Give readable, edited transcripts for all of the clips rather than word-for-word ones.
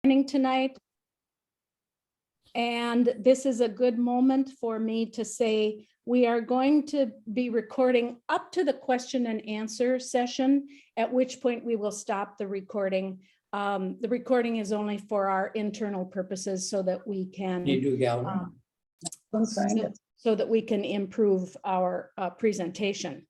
tonight. And this is a good moment for me to say we are going to be recording up to the question and answer session, at which point we will stop the recording. The recording is only for our internal purposes so that we can so that we can improve our presentation.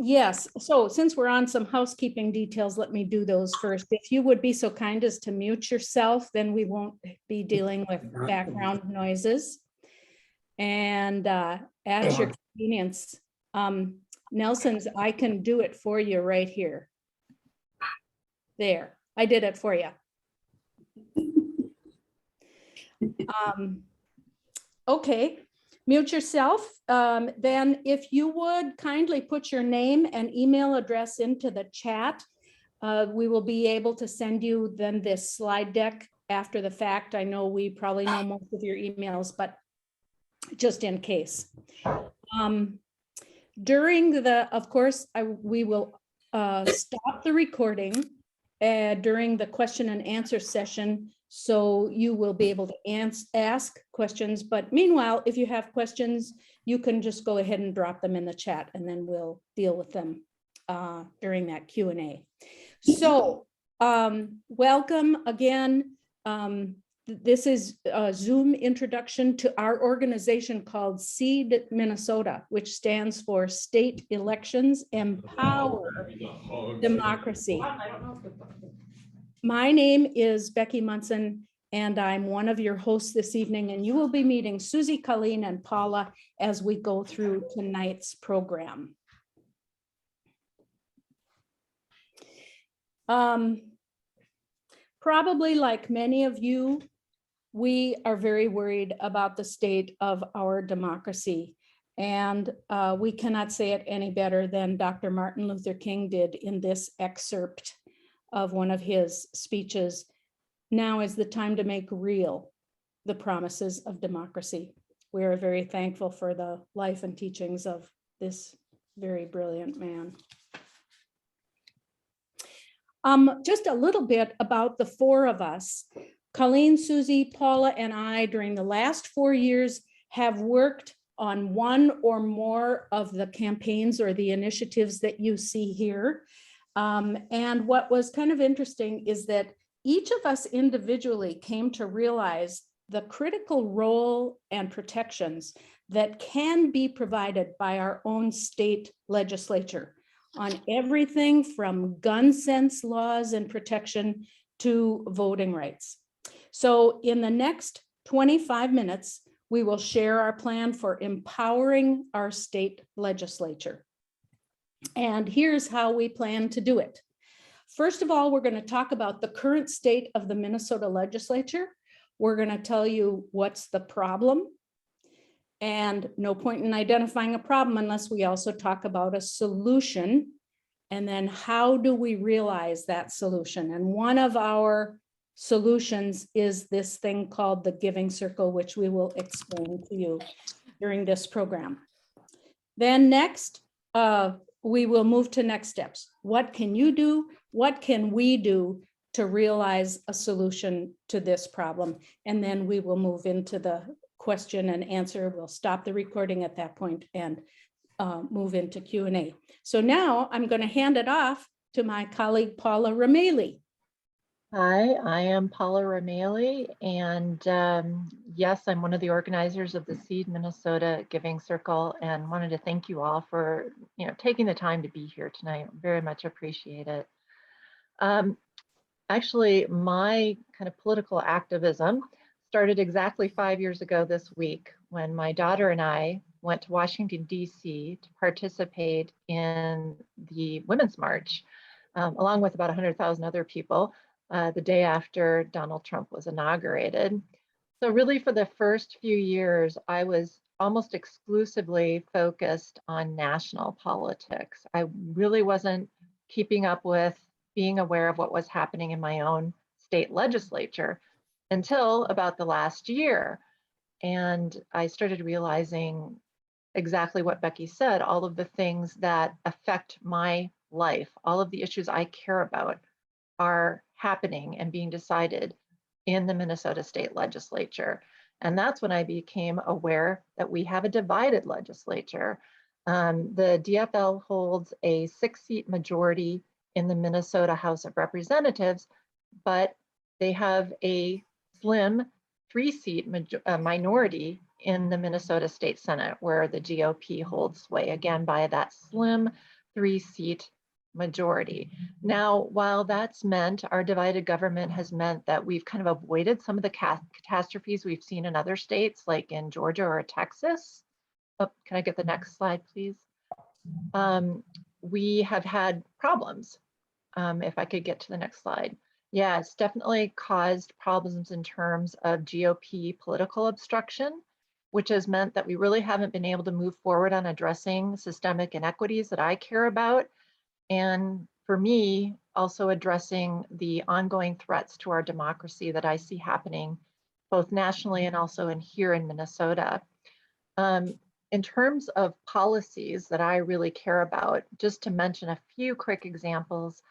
Yes, so since we're on some housekeeping details, let me do those first. If you would be so kind as to mute yourself, then we won't be dealing with background noises. And at your convenience, Nelson's, I can do it for you right here. There, I did it for you. Okay. Mute yourself. Then if you would kindly put your name and email address into the chat, we will be able to send you then this slide deck after the fact. I know we probably know most of your emails, but just in case. During the, of course, we will stop the recording during the question and answer session. So you will be able to ask questions, but meanwhile, if you have questions, you can just go ahead and drop them in the chat and then we'll deal with them during that Q&A. So welcome again. This is a Zoom introduction to our organization called SEED Minnesota, which stands for State Elections Empower Democracy. My name is Becky Munson, and I'm one of your hosts this evening, and you will be meeting Susie, Colleen, and Paula as we go through tonight's program. Probably like many of you, we are very worried about the state of our democracy. And we cannot say it any better than Dr. Martin Luther King did in this excerpt of one of his speeches. Now is the time to make real the promises of democracy. We are very thankful for the life and teachings of this very brilliant man. Just a little bit about the four of us. Colleen, Susie, Paula, and I, during the last 4 years, have worked on one or more of the campaigns or the initiatives that you see here. And what was kind of interesting is that each of us individually came to realize the critical role and protections that can be provided by our own state legislature on everything from gun sense laws and protection to voting rights. So in the next 25 minutes, we will share our plan for empowering our state legislature. And here's how we plan to do it. First of all, we're going to talk about the current state of the Minnesota legislature. We're going to tell you what's the problem. And no point in identifying a problem unless we also talk about a solution. And then how do we realize that solution? And one of our solutions is this thing called the Giving Circle, which we will explain to you during this program. Then next, we will move to next steps. What can you do? What can we do to realize a solution to this problem? And then we will move into the question and answer. We'll stop the recording at that point and move into Q&A. So now I'm going to hand it off to my colleague, Paula Rameli. Hi, I am Paula Rameli, and yes, I'm one of the organizers of the SEED Minnesota Giving Circle, and wanted to thank you all for taking the time to be here tonight. Very much appreciate it. Actually, my kind of political activism started exactly 5 years ago this week when my daughter and I went to Washington, D.C. to participate in the Women's March, along with about 100,000 other people. The day after Donald Trump was inaugurated. So really for the first few years, I was almost exclusively focused on national politics. I really wasn't keeping up with being aware of what was happening in my own state legislature until about the last year. And I started realizing exactly what Becky said, all of the things that affect my life, all of the issues I care about are happening and being decided in the Minnesota State Legislature. And that's when I became aware that we have a divided legislature. The DFL holds a 6-seat majority in the Minnesota House of Representatives, but they have a slim 3-seat minority in the Minnesota State Senate, where the GOP holds sway, again, by that slim 3-seat majority. Now, while that's meant, our divided government has meant that we've kind of avoided some of the catastrophes we've seen in other states, like in Georgia or Texas. Oh, can I get the next slide, please? We have had problems. If I could get to the next slide. Yeah, it's definitely caused problems in terms of GOP political obstruction, which has meant that we really haven't been able to move forward on addressing systemic inequities that I care about. And for me, also addressing the ongoing threats to our democracy that I see happening both nationally and also here in Minnesota. In terms of policies that I really care about, just to mention a few quick examples,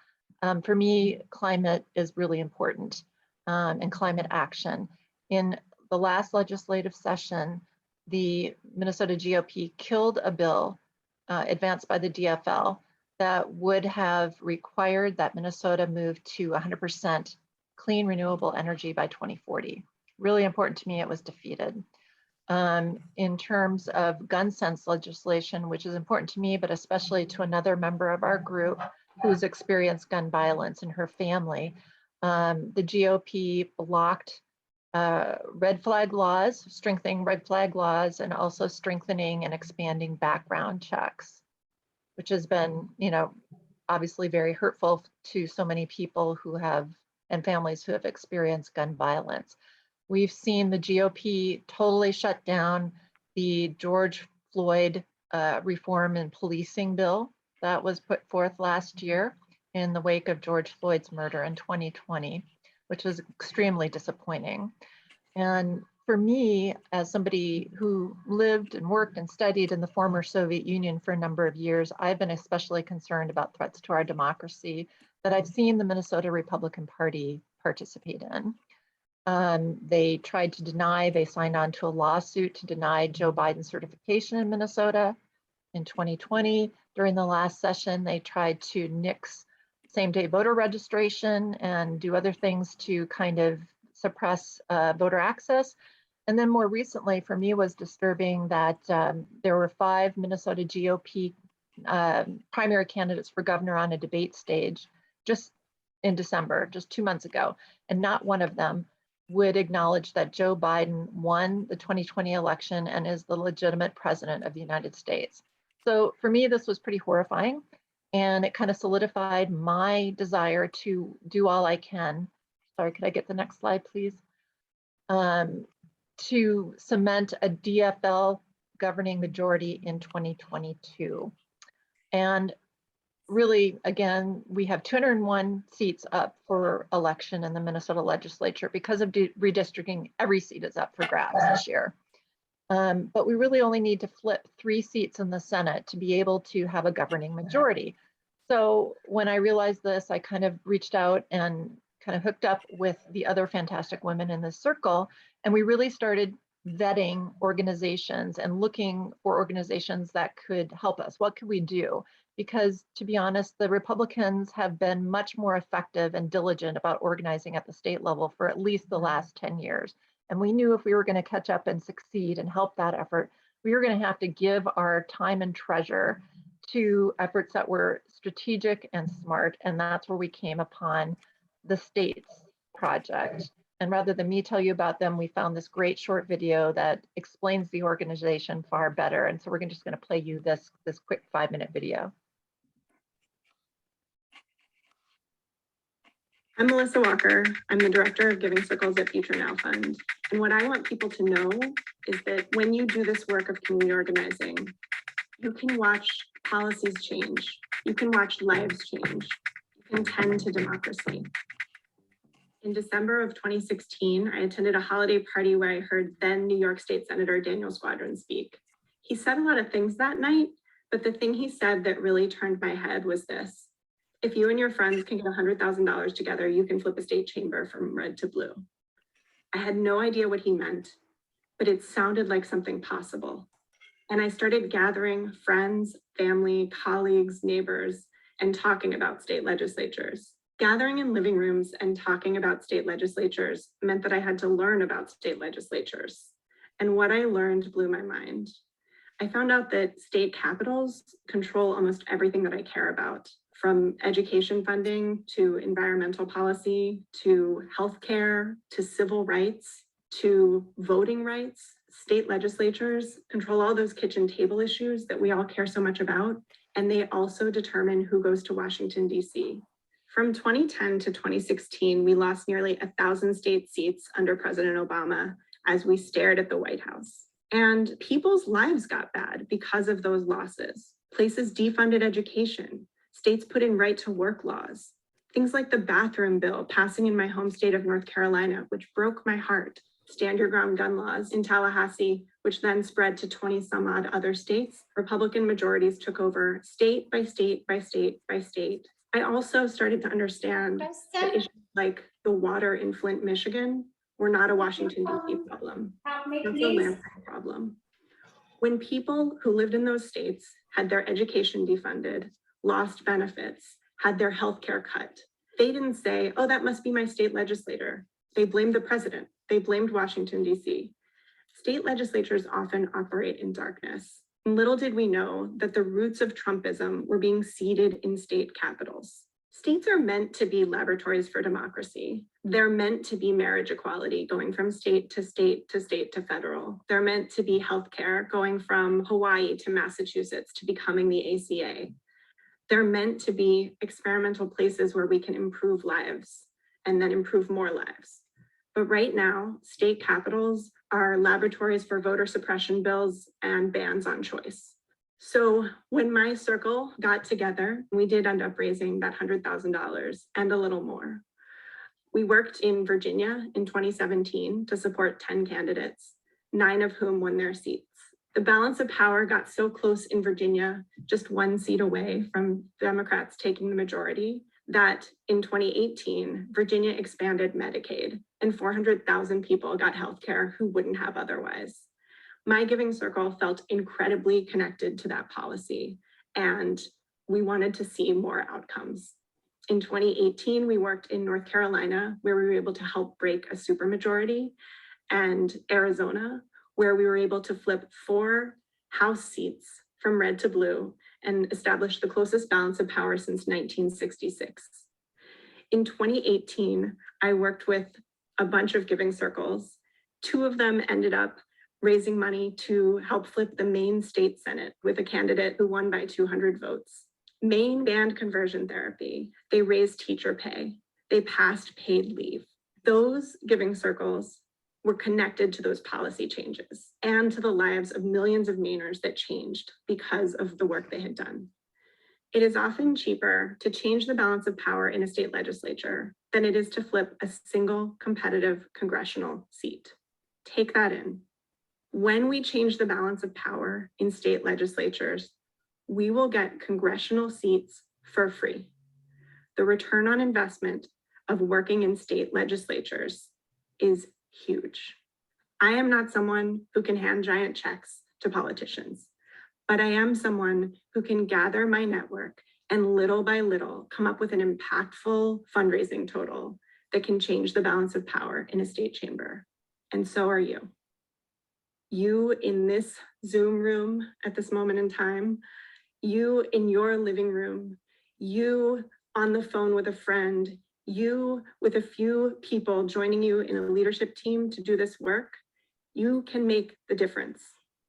for me, climate is really important, and climate action. In the last legislative session, the Minnesota GOP killed a bill advanced by the DFL that would have required that Minnesota move to 100% clean renewable energy by 2040. Really important to me, it was defeated. In terms of gun sense legislation, which is important to me, but especially to another member of our group who's experienced gun violence in her family, the GOP blocked red flag laws, strengthening red flag laws, and also strengthening and expanding background checks, which has been, obviously very hurtful to so many people who have, and families who have experienced gun violence. We've seen the GOP totally shut down the George Floyd reform and policing bill that was put forth last year in the wake of George Floyd's murder in 2020, which was extremely disappointing. And for me, as somebody who lived and worked and studied in the former Soviet Union for a number of years, I've been especially concerned about threats to our democracy that I've seen the Minnesota Republican Party participate in. They tried to deny, they signed on to a lawsuit to deny Joe Biden's certification in Minnesota in 2020. During the last session, they tried to nix same-day voter registration and do other things to kind of suppress voter access. And then more recently, for me, was disturbing that there were 5 Minnesota GOP primary candidates for governor on a debate stage just in December, just 2 months ago, and not one of them would acknowledge that Joe Biden won the 2020 election and is the legitimate president of the United States. So for me, this was pretty horrifying, and it kind of solidified my desire to do all I can. Sorry, could I get the next slide, please? To cement a DFL governing majority in 2022. And really, again, we have 201 seats up for election in the Minnesota legislature. Because of redistricting, every seat is up for grabs this year. But we really only need to flip 3 seats in the Senate to be able to have a governing majority. So when I realized this, I kind of reached out and kind of hooked up with the other fantastic women in this circle. And we really started vetting organizations and looking for organizations that could help us. What could we do? Because to be honest, the Republicans have been much more effective and diligent about organizing at the state level for at least the last 10 years. And we knew if we were going to catch up and succeed and help that effort, we were going to have to give our time and treasure to efforts that were strategic and smart. And that's where we came upon the States Project. And rather than me tell you about them, we found this great short video that explains the organization far better. And so we're just going to play you this quick 5-minute video. I'm Melissa Walker. I'm the director of Giving Circles at Future Now Fund. And what I want people to know is that when you do this work of community organizing, you can watch policies change. You can watch lives change. You can tend to democracy. In December of 2016, I attended a holiday party where I heard then New York State Senator Daniel Squadron speak. He said a lot of things that night, but the thing he said that really turned my head was this: If you and your friends can get $100,000 together, you can flip a state chamber from red to blue. I had no idea what he meant, but it sounded like something possible. And I started gathering friends, family, colleagues, neighbors, and talking about state legislatures. Gathering in living rooms and talking about state legislatures meant that I had to learn about state legislatures. And what I learned blew my mind. I found out that state capitals control almost everything that I care about, from education funding to environmental policy, to healthcare, to civil rights, to voting rights. State legislatures control all those kitchen table issues that we all care so much about, and they also determine who goes to Washington, D.C. From 2010 to 2016, we lost nearly 1,000 state seats under President Obama as we stared at the White House. And people's lives got bad because of those losses. Places defunded education. States put in right to work laws. Things like the bathroom bill passing in my home state of North Carolina, which broke my heart. Stand your ground gun laws in Tallahassee, which then spread to 20 some odd other states. Republican majorities took over state by state by state by state. I also started to understand that issues like the water in Flint, Michigan were not a Washington, D.C. problem. It's a Lansing problem. When people who lived in those states had their education defunded, lost benefits, had their health care cut, they didn't say, oh, that must be my state legislator. They blamed the president. They blamed Washington, D.C. State legislatures often operate in darkness. And little did we know that the roots of Trumpism were being seeded in state capitals. States are meant to be laboratories for democracy. They're meant to be marriage equality, going from state to state to state to federal. They're meant to be healthcare, going from Hawaii to Massachusetts to becoming the ACA. They're meant to be experimental places where we can improve lives and then improve more lives. But right now, state capitals are laboratories for voter suppression bills and bans on choice. So when my circle got together, we did end up raising that $100,000 and a little more. We worked in Virginia in 2017 to support 10 candidates, 9 of whom won their seats. The balance of power got so close in Virginia, just 1 seat away from Democrats taking the majority, that in 2018, Virginia expanded Medicaid and 400,000 people got healthcare who wouldn't have otherwise. My Giving Circle felt incredibly connected to that policy, and we wanted to see more outcomes. In 2018, we worked in North Carolina, where we were able to help break a supermajority, and Arizona, where we were able to flip 4 House seats from red to blue and establish the closest balance of power since 1966. In 2018, I worked with a bunch of Giving Circles. 2 of them ended up raising money to help flip the Maine State Senate with a candidate who won by 200 votes. Maine banned conversion therapy. They raised teacher pay. They passed paid leave. Those Giving Circles were connected to those policy changes and to the lives of millions of Mainers that changed because of the work they had done. It is often cheaper to change the balance of power in a state legislature than it is to flip a single competitive congressional seat. Take that in. When we change the balance of power in state legislatures, we will get congressional seats for free. The return on investment of working in state legislatures is huge. I am not someone who can hand giant checks to politicians, but I am someone who can gather my network and little by little come up with an impactful fundraising total that can change the balance of power in a state chamber. And so are you. You in this Zoom room at this moment in time, you in your living room, you on the phone with a friend, you with a few people joining you in a leadership team to do this work, you can make the difference.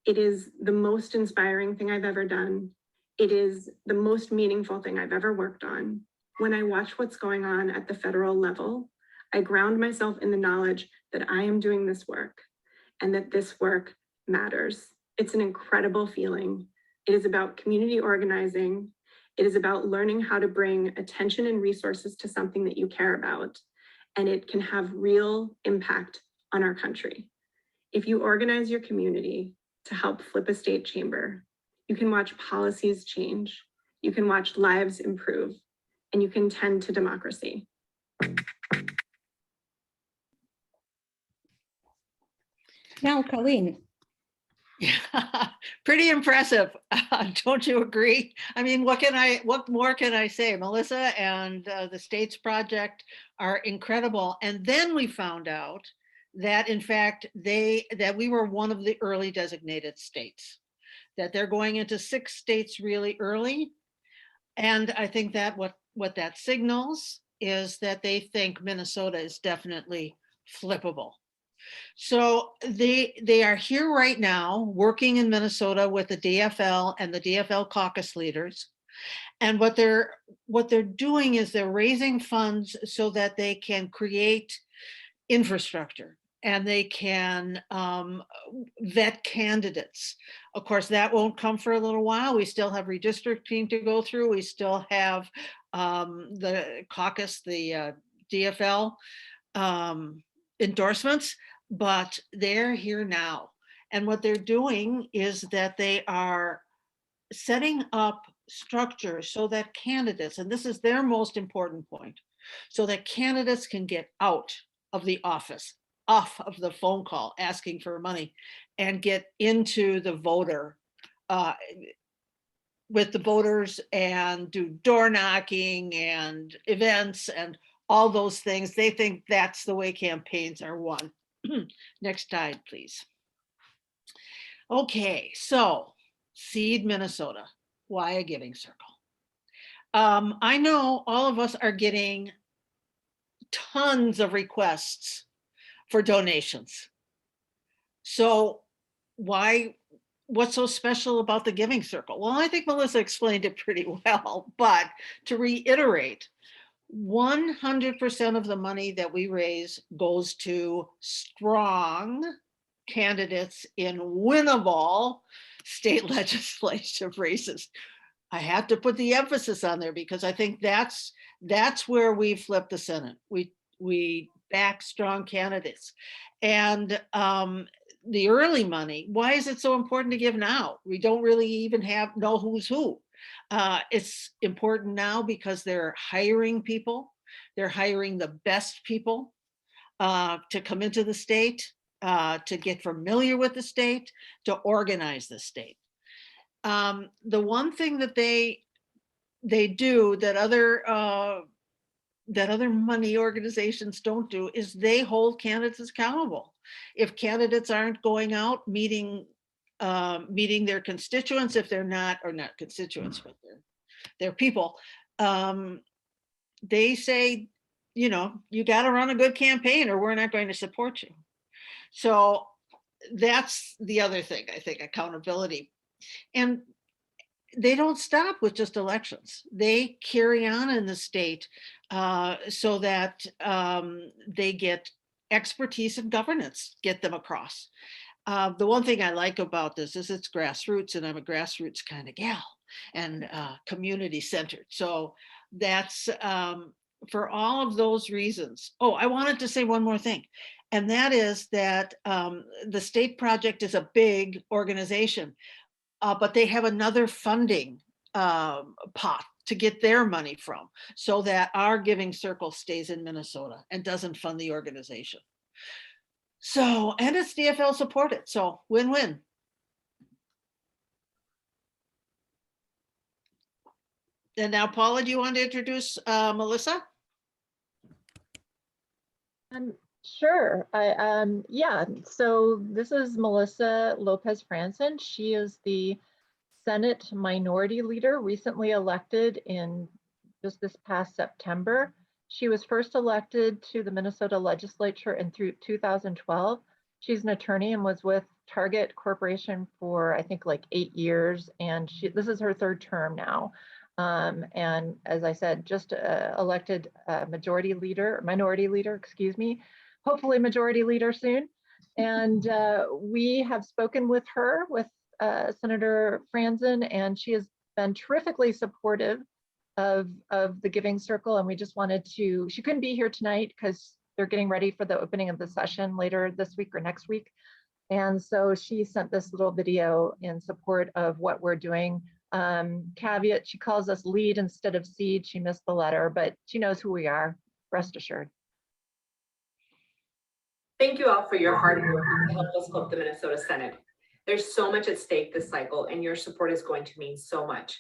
It is the most inspiring thing I've ever done. It is the most meaningful thing I've ever worked on. When I watch what's going on at the federal level, I ground myself in the knowledge that I am doing this work and that this work matters. It's an incredible feeling. It is about community organizing. It is about learning how to bring attention and resources to something that you care about, and it can have real impact on our country. If you organize your community to help flip a state chamber, you can watch policies change. You can watch lives improve. and you can tend to democracy. Now, Colleen. Yeah, pretty impressive. Don't you agree? I mean, what more can I say? Melissa and the States Project are incredible. And then we found out that in fact, that we were one of the early designated states, that they're going into 6 states really early. And I think that what that signals is that they think Minnesota is definitely flippable. So they are here right now working in Minnesota with the DFL and the DFL caucus leaders. And what they're doing is they're raising funds so that they can create infrastructure and they can vet candidates. Of course, that won't come for a little while. We still have redistricting to go through. We still have the caucus, the DFL endorsements, but they're here now. And what they're doing is that they are setting up structures so that candidates, and this is their most important point, so that candidates can get out of the office, off of the phone call asking for money, and get into the voter, with the voters, and do door knocking and events and all those things. They think that's the way campaigns are won. Next slide, please. Okay, so Seed Minnesota, why a giving circle? I know all of us are getting tons of requests for donations. So what's so special about the giving circle? Well, I think Melissa explained it pretty well, but to reiterate, 100% of the money that we raise goes to strong candidates in winnable state legislative races. I have to put the emphasis on there because I think that's where we flip the Senate. We back strong candidates. And the early money, why is it so important to give now? We don't really even know who's who. It's important now because they're hiring people. They're hiring the best people to come into the state, to get familiar with the state, to organize the state. The one thing that they do that other money organizations don't do is they hold candidates accountable. If candidates aren't going out meeting their constituents, if they're not constituents, but they're people, they say, you got to run a good campaign or we're not going to support you. So that's the other thing, I think, accountability. And they don't stop with just elections. They carry on in the state so that they get expertise in governance, get them across. The one thing I like about this is it's grassroots, and I'm a grassroots kind of gal, and community centered. So that's for all of those reasons. Oh, I wanted to say one more thing. And that is that the State Project is a big organization, but they have another funding pot to get their money from, so that our giving circle stays in Minnesota and doesn't fund the organization. So, and it's DFL supported, so win-win. And now, Paula, do you want to introduce Melissa? Sure. Yeah, so this is Melissa Lopez Franson. She is the Senate Minority Leader, recently elected in just this past September. She was first elected to the Minnesota legislature in 2012. She's an attorney and was with Target Corporation for, I think, like 8 years. And this is her 3rd term now. And as I said, just elected minority leader, excuse me, hopefully majority leader soon. And we have spoken with her, with Senator Franson, and she has been terrifically supportive of the Giving Circle. And we just wanted to, she couldn't be here tonight because they're getting ready for the opening of the session later this week or next week. And so she sent this little video in support of what we're doing Caveat, she calls us lead instead of seed. She missed the letter, but she knows who we are, rest assured. Thank you all for your hard work to help us flip the Minnesota Senate. There's so much at stake this cycle, and your support is going to mean so much.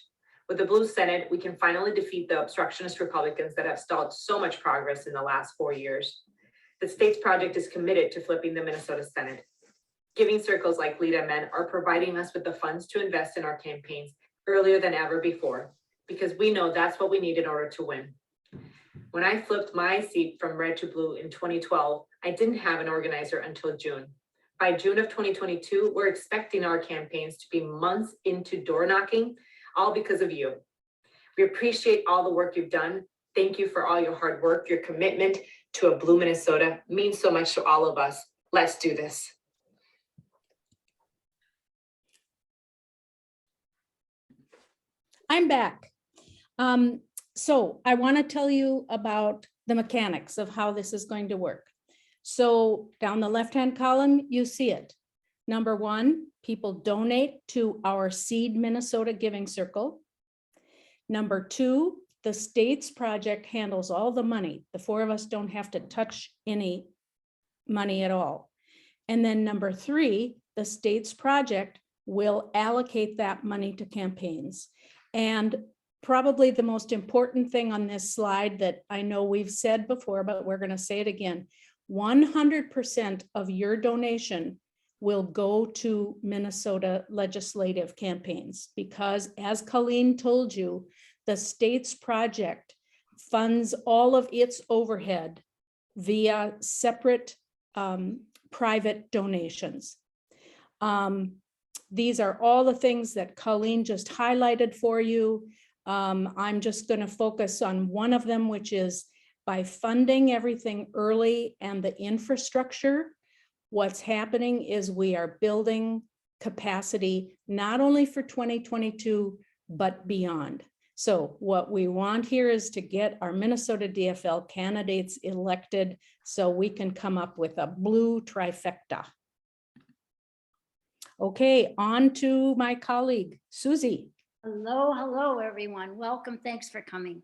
With the blue Senate, we can finally defeat the obstructionist Republicans that have stalled so much progress in the last 4 years. The state's project is committed to flipping the Minnesota Senate. Giving circles like Lead MN are providing us with the funds to invest in our campaigns earlier than ever before, because we know that's what we need in order to win. When I flipped my seat from red to blue in 2012, I didn't have an organizer until June. By June of 2022, we're expecting our campaigns to be months into door knocking, all because of you. We appreciate all the work you've done. Thank you for all your hard work. Your commitment to a blue Minnesota means so much to all of us. Let's do this. I'm back. So I want to tell you about the mechanics of how this is going to work. So down the left-hand column, you see it. Number one, people donate to our Seed Minnesota Giving Circle. Number two, the state's project handles all the money. The four of us don't have to touch any money at all. And then number three, the state's project will allocate that money to campaigns. And probably the most important thing on this slide that I know we've said before, but we're going to say it again, 100% of your donation will go to Minnesota legislative campaigns, because as Colleen told you, the state's project funds all of its overhead via separate private donations. These are all the things that Colleen just highlighted for you. I'm just going to focus on one of them, which is by funding everything early and the infrastructure, what's happening is we are building capacity not only for 2022, but beyond. So what we want here is to get our Minnesota DFL candidates elected so we can come up with a blue trifecta. Okay, on to my colleague, Susie. Hello, hello, everyone. Welcome. Thanks for coming.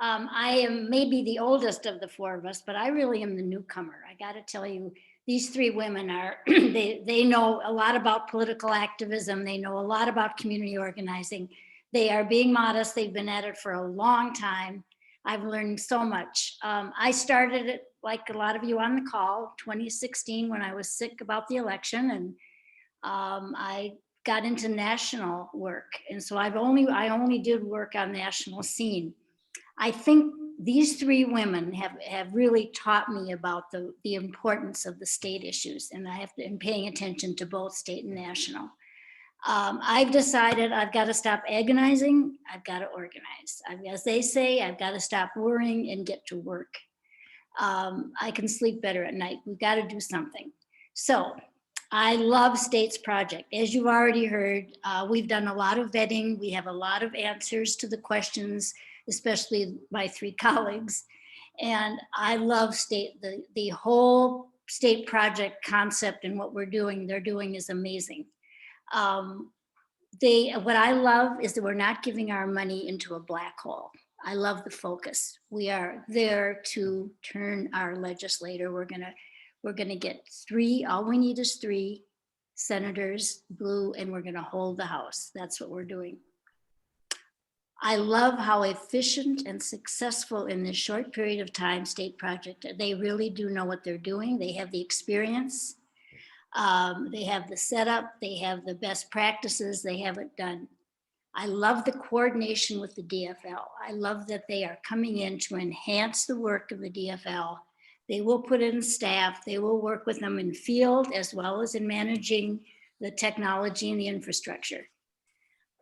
I am maybe the oldest of the four of us, but I really am the newcomer. I got to tell you, these three women are, they know a lot about political activism. They know a lot about community organizing. They are being modest. They've been at it for a long time. I've learned so much. I started it, like a lot of you on the call, 2016, when I was sick about the election, and I got into national work. And so I only did work on national scene. I think these three women have really taught me about the importance of the state issues, and I have been paying attention to both state and national. I've decided I've got to stop agonizing. I've got to organize. As they say, I've got to stop worrying and get to work. I can sleep better at night. We've got to do something. So I love State's project. As you've already heard, we've done a lot of vetting. We have a lot of answers to the questions, especially my three colleagues. And I love State, the whole State project concept and what they're doing is amazing. What I love is that we're not giving our money into a black hole. I love the focus. We are there to turn our legislator. We're gonna get three, all we need is 3 senators, blue, and we're gonna hold the House. That's what we're doing. I love how efficient and successful in this short period of time State project. They really do know what they're doing. They have the experience. They have the setup. They have the best practices. They have it done. I love the coordination with the DFL. I love that they are coming in to enhance the work of the DFL. They will put in staff. They will work with them in field as well as in managing the technology and the infrastructure.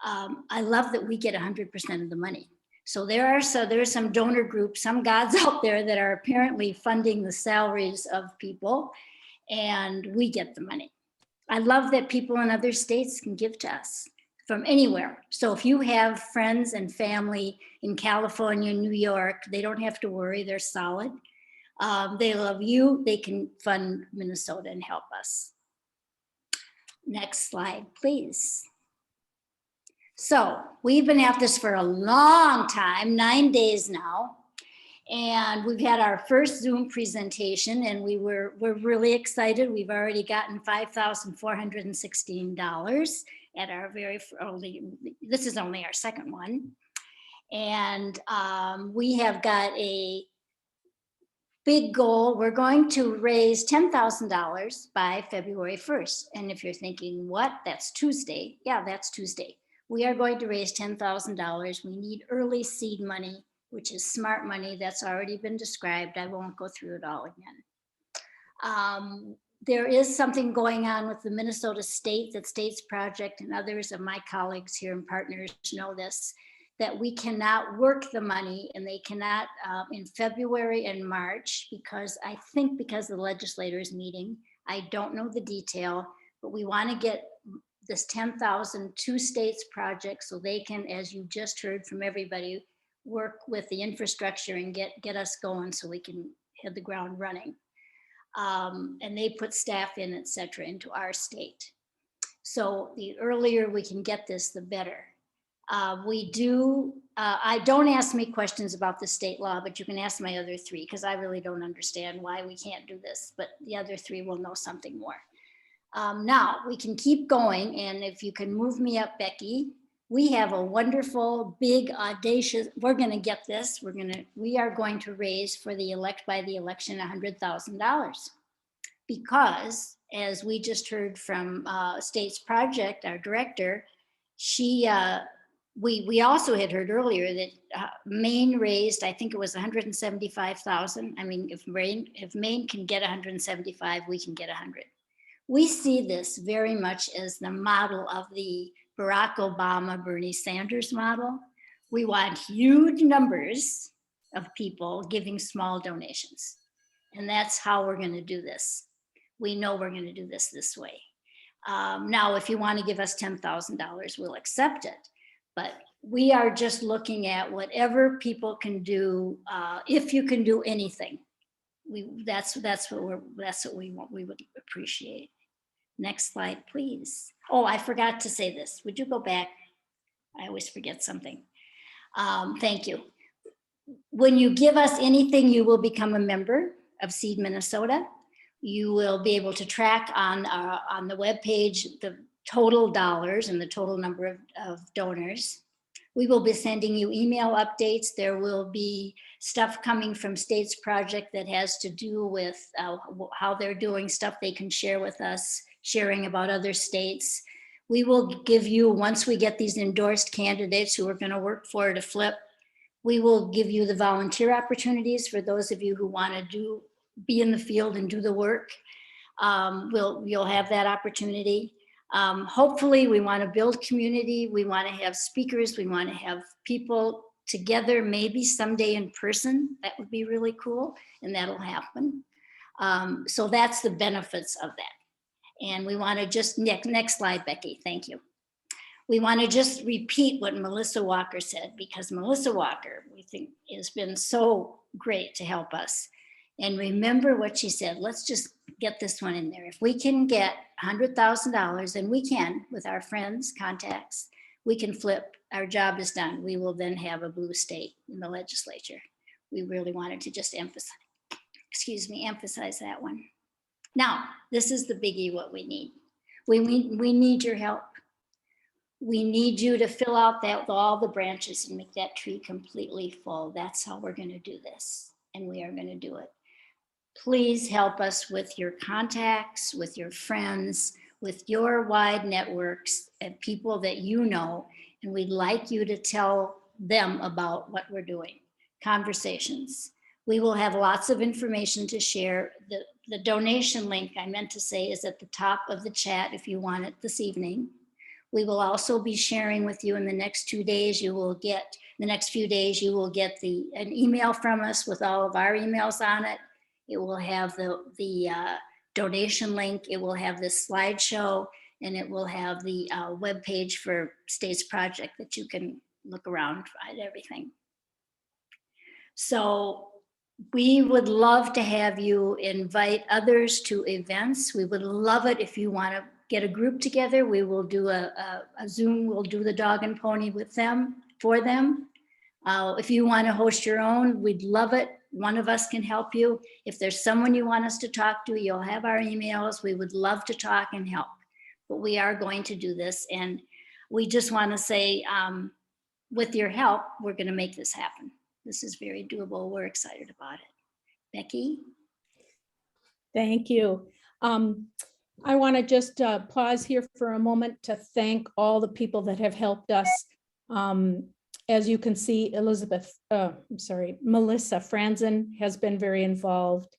I love that we get 100% of the money. So there are some donor groups, some gods out there that are apparently funding the salaries of people, and we get the money. I love that people in other states can give to us from anywhere. So if you have friends and family in California, New York, they don't have to worry, they're solid. They love you, they can fund Minnesota and help us. Next slide, please. So we've been at this for a long time, 9 days now. And we've had our first Zoom presentation and we're really excited. We've already gotten $5,416 at our this is only our second one. And we have got a big goal. We're going to raise $10,000 by February 1st. And if you're thinking, what? That's Tuesday. Yeah, that's Tuesday. We are going to raise $10,000. We need early seed money, which is smart money that's already been described. I won't go through it all again. There is something going on with the Minnesota State, that States Project and others of my colleagues here and partners know this, that we cannot work the money and they cannot in February and March, because I think because the legislators meeting, I don't know the detail, but we want to get this 10,000 to States Project so they can, as you just heard from everybody, work with the infrastructure and get us going so we can hit the ground running. And they put staff in, et cetera, into our state. So the earlier we can get this, the better. Don't ask me questions about the state law, but you can ask my other three, because I really don't understand why we can't do this, but the other three will know something more. Now we can keep going. And if you can move me up, Becky, we have a wonderful, big, audacious, we're going to get this. We are going to raise for the by the election $100,000, because as we just heard from States Project, our director, we also had heard earlier that Maine raised, I think it was 175,000. I mean, if Maine can get 175, we can get 100. We see this very much as the model of the Barack Obama, Bernie Sanders model. We want huge numbers of people giving small donations. And that's how we're going to do this. We know we're going to do this way. Now, if you want to give us $10,000, we'll accept it. But we are just looking at whatever people can do. If you can do anything, that's what we want. We would appreciate. Next slide, please. Oh, I forgot to say this. Would you go back? I always forget something. Thank you. When you give us anything, you will become a member of Seed Minnesota. You will be able to track on the webpage the total dollars and the total number of donors. We will be sending you email updates. There will be stuff coming from States Project that has to do with how they're doing stuff they can share with us, sharing about other states. We will give you, once we get these endorsed candidates who are going to work for to flip, we will give you the volunteer opportunities for those of you who want to be in the field and do the work. You'll have that opportunity. Hopefully we want to build community. We want to have speakers. We want to have people together, maybe someday in person. That would be really cool, and that'll happen. So that's the benefits of that. And we want to just, next slide, Becky, thank you. We want to just repeat what Melissa Walker said, because Melissa Walker, we think, has been so great to help us. And remember what she said, let's just get this one in there. If we can get $100,000, and we can with our friends, contacts, we can flip, our job is done. We will then have a blue state in the legislature. We really wanted to just emphasize that one. Now, this is the biggie, what we need. We need your help. We need you to fill out all the branches and make that tree completely full. That's how we're going to do this, and we are going to do it. Please help us with your contacts, with your friends, with your wide networks and people that you know, and we'd like you to tell them about what we're doing. Conversations. We will have lots of information to share. The donation link, I meant to say, is at the top of the chat if you want it this evening. We will also be sharing with you in the next 2 days. You will get, the next few days, you will get an email from us with all of our emails on it. It will have the donation link. It will have this slideshow, and it will have the webpage for States Project that you can look around at everything. So we would love to have you invite others to events. We would love it if you want to get a group together. We will do a Zoom, we'll do the dog and pony with them, for them. If you want to host your own, we'd love it. One of us can help you. If there's someone you want us to talk to, you'll have our emails. We would love to talk and help. But we are going to do this. And we just want to say, with your help, we're going to make this happen. This is very doable. We're excited about it. Becky? Thank you. I want to just pause here for a moment to thank all the people that have helped us. As you can see, Melissa Franzen has been very involved.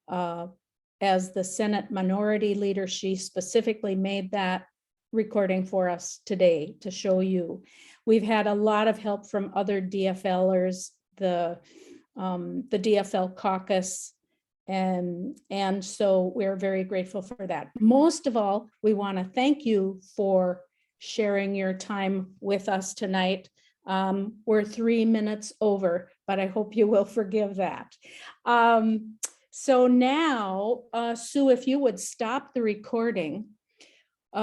As the Senate Minority Leader, she specifically made that recording for us today to show you. We've had a lot of help from other DFLers, the DFL caucus, and so we're very grateful for that. Most of all, we want to thank you for sharing your time with us tonight. We're 3 minutes over, but I hope you will forgive that. So now, Sue, if you would stop the recording.